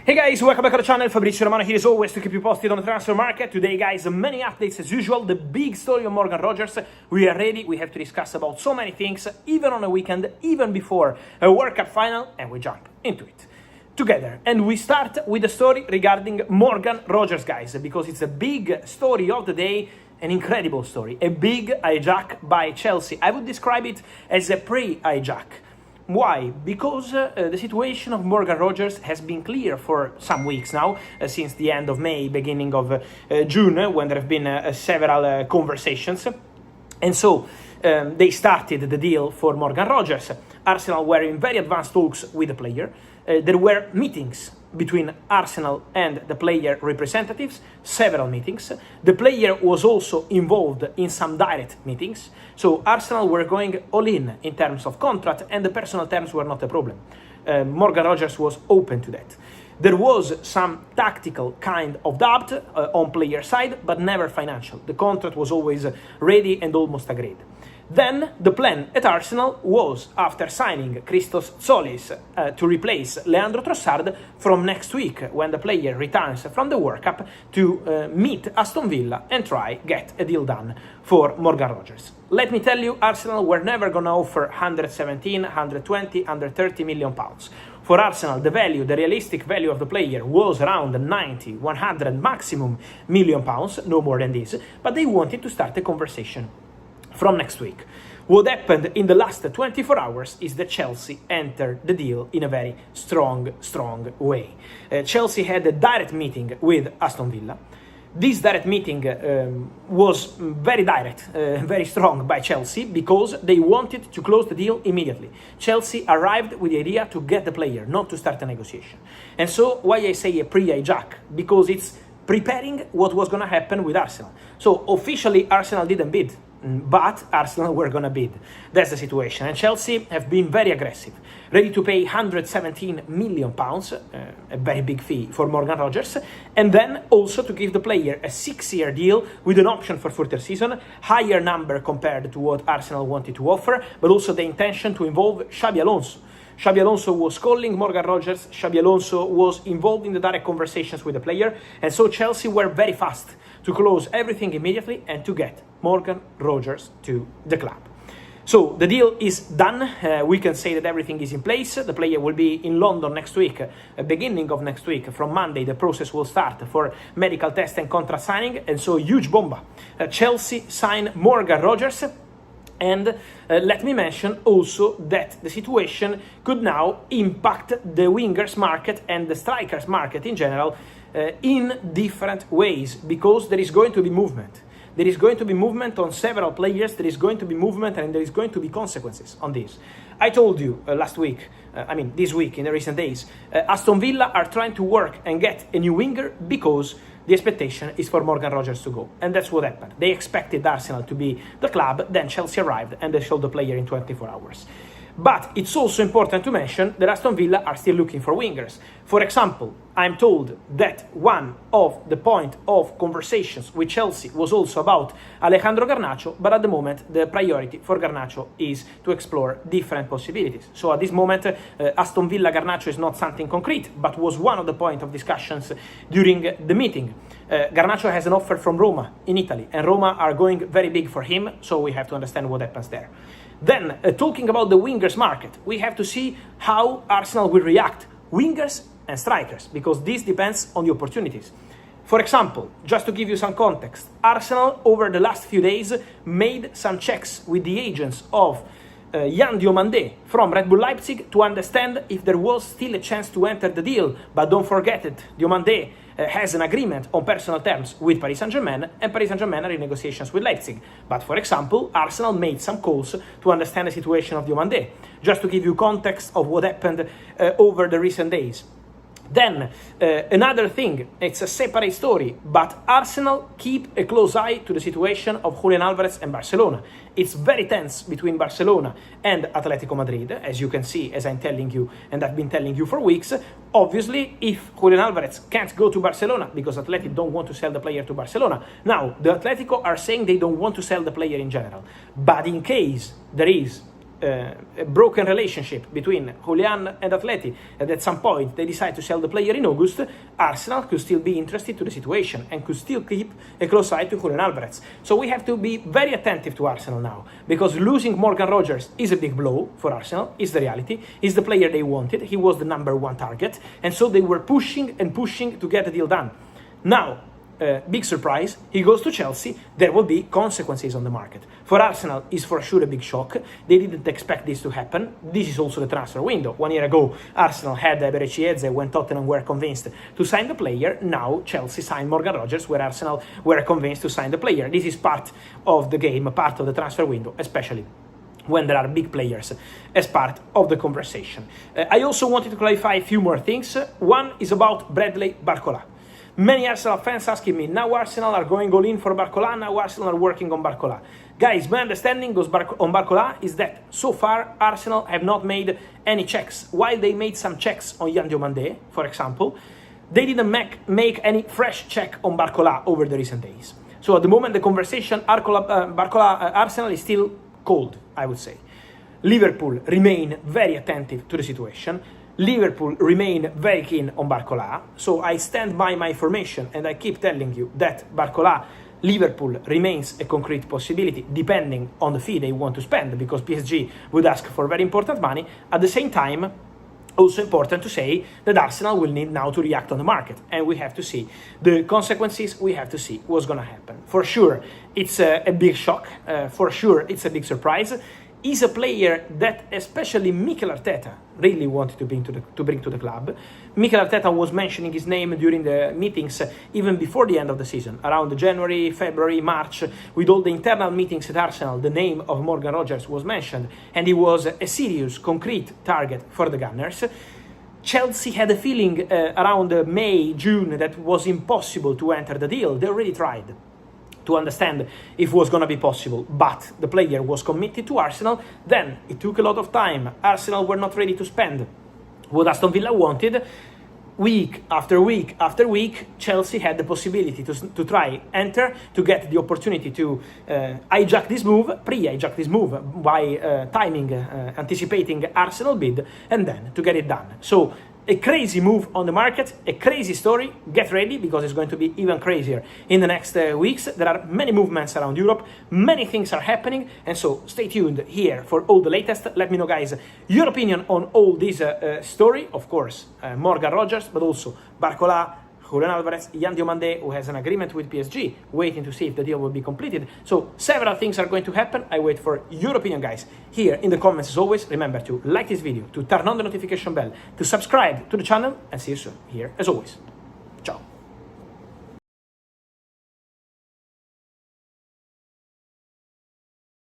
Hey guys, welcome back to the channel. Fabrizio Romano here as always to keep you posted on the transfer market. Today guys, many updates as usual. The big story of Morgan Rogers. We are ready. We have to discuss about so many things, even on a weekend, even before a World Cup final, and we jump into it together. And we start with the story regarding Morgan Rogers, guys, because it's a big story of the day, an incredible story, a big hijack by Chelsea. I would describe it as a pre-hijack. Why? Because the situation of Morgan Rogers has been clear for some weeks now, since the end of May, beginning of June, when there have been several conversations. And so they started the deal for Morgan Rogers. Arsenal were in very advanced talks with the player. There were meetings between Arsenal and the player representatives, several meetings. The player was also involved in some direct meetings. So Arsenal were going all in terms of contract, and the personal terms were not a problem. Morgan Rogers was open to that. There was some tactical kind of doubt on player side, but never financial. The contract was always ready and almost agreed. Then the plan at Arsenal was, after signing Christos Tzolis to replace Leandro Trossard from next week, when the player returns from the World Cup, to meet Aston Villa and try get a deal done for Morgan Rogers. Let me tell you, Arsenal were never going to offer 117, 120, 130 million pounds. For Arsenal, the value, the realistic value of the player was around 90, 100 maximum million pounds, no more than this, but they wanted to start a conversation from next week. What happened in the last 24 hours is that Chelsea entered the deal in a very strong way. Chelsea had a direct meeting with Aston Villa. This direct meeting was very direct, very strong by Chelsea, because they wanted to close the deal immediately. Chelsea arrived with the idea to get the player, not to start a negotiation. And so why I say a pre-hijack? Because it's preparing what was going to happen with Arsenal. So officially Arsenal didn't bid, but Arsenal were going to bid. That's the situation. And Chelsea have been very aggressive, ready to pay 117 million pounds, a very big fee for Morgan Rogers, and then also to give the player a 6-year deal with an option for further season, higher number compared to what Arsenal wanted to offer, but also the intention to involve Xabi Alonso. Xabi Alonso was calling Morgan Rogers, Xabi Alonso was involved in the direct conversations with the player, and so Chelsea were very fast to close everything immediately and to get Morgan Rogers to the club. So the deal is done. We can say that everything is in place. The player will be in London next week, beginning of next week. From Monday, the process will start for medical test and contract signing, and so huge bomba. Chelsea sign Morgan Rogers. And let me mention also that the situation could now impact the wingers market and the strikers market in general in different ways, because there is going to be movement. There is going to be movement on several players, there is going to be movement, and there is going to be consequences on this. I told you last week, this week, in the recent days, Aston Villa are trying to work and get a new winger because the expectation is for Morgan Rogers to go. And that's what happened. They expected Arsenal to be the club, then Chelsea arrived and they sold the player in 24 hours. But it's also important to mention that Aston Villa are still looking for wingers. For example, I'm told that one of the point of conversations with Chelsea was also about Alejandro Garnacho, but at the moment the priority for Garnacho is to explore different possibilities. So at this moment, Aston Villa Garnacho is not something concrete, but was one of the point of discussions during the meeting. Garnacho has an offer from Roma in Italy, and Roma are going very big for him, so we have to understand what happens there. Then, talking about the wingers market, we have to see how Arsenal will react, wingers and strikers, because this depends on the opportunities. For example, just to give you some context, Arsenal over the last few days made some checks with the agents of Diomande from Red Bull Leipzig to understand if there was still a chance to enter the deal. But don't forget it, Diomande has an agreement on personal terms with Paris Saint-Germain, and Paris Saint-Germain are in negotiations with Leipzig. But for example, Arsenal made some calls to understand the situation of Diomande, just to give you context of what happened over the recent days. Then, another thing, it's a separate story, but Arsenal keep a close eye to the situation of Julian Alvarez and Barcelona. It's very tense between Barcelona and Atletico Madrid, as you can see, as I'm telling you, and I've been telling you for weeks. Obviously, if Julian Alvarez can't go to Barcelona, because Atletico don't want to sell the player to Barcelona. Now, the Atletico are saying they don't want to sell the player in general. But in case there is a broken relationship between Julian and Atleti, and at some point they decide to sell the player in August, Arsenal could still be interested to the situation and could still keep a close eye to Julian Alvarez. So we have to be very attentive to Arsenal now, because losing Morgan Rogers is a big blow for Arsenal, is the reality. He's the player they wanted, he was the number one target, and so they were pushing and pushing to get the deal done. Now, big surprise, he goes to Chelsea, there will be consequences on the market. For Arsenal, is for sure a big shock. They didn't expect this to happen. This is also the transfer window. 1 year ago, Arsenal had Berecieze when Tottenham were convinced to sign the player. Now, Chelsea signed Morgan Rogers, where Arsenal were convinced to sign the player. This is part of the game, part of the transfer window, especially when there are big players as part of the conversation. I also wanted to clarify a few more things. One is about Bradley Barcola. Many Arsenal fans asking me, now Arsenal are going all in for Barcola, now Arsenal are working on Barcola. Guys, my understanding on Barcola is that so far Arsenal have not made any checks. While they made some checks on Diomande, for example, they didn't make any fresh check on Barcola over the recent days. So at the moment, the conversation Barcola Arsenal is still cold, I would say. Liverpool remain very attentive to the situation. Liverpool remain very keen on Barcola, so I stand by my information and I keep telling you that Barcola, Liverpool remains a concrete possibility depending on the fee they want to spend, because PSG would ask for very important money. At the same time, also important to say that Arsenal will need now to react on the market, and we have to see the consequences, we have to see what's going to happen. For sure, it's a big shock, for sure, it's a big surprise. Is a player that especially Mikel Arteta really wanted to bring to the club. Mikel Arteta was mentioning his name during the meetings even before the end of the season, around January, February, March, with all the internal meetings at Arsenal. The name of Morgan Rogers was mentioned, and he was a serious, concrete target for the Gunners. Chelsea had a feeling around May, June that was impossible to enter the deal. They already tried to understand if it was going to be possible, but the player was committed to Arsenal. Then it took a lot of time. Arsenal were not ready to spend what Aston Villa wanted. Week after week after week, Chelsea had the possibility to try enter, to get the opportunity to pre-hijack this move by anticipating Arsenal bid, and then to get it done. So a crazy move on the market, a crazy story. Get ready, because it's going to be even crazier in the next weeks. There are many movements around Europe, many things are happening, and so stay tuned here for all the latest. Let me know, guys, your opinion on all this story. Of course, Morgan Rogers, but also Barcola, Julian Alvarez, Diomande, who has an agreement with PSG, waiting to see if the deal will be completed. So several things are going to happen. I wait for your opinion, guys, here in the comments. As always, remember to like this video, to turn on the notification bell, to subscribe to the channel, and see you soon here as always.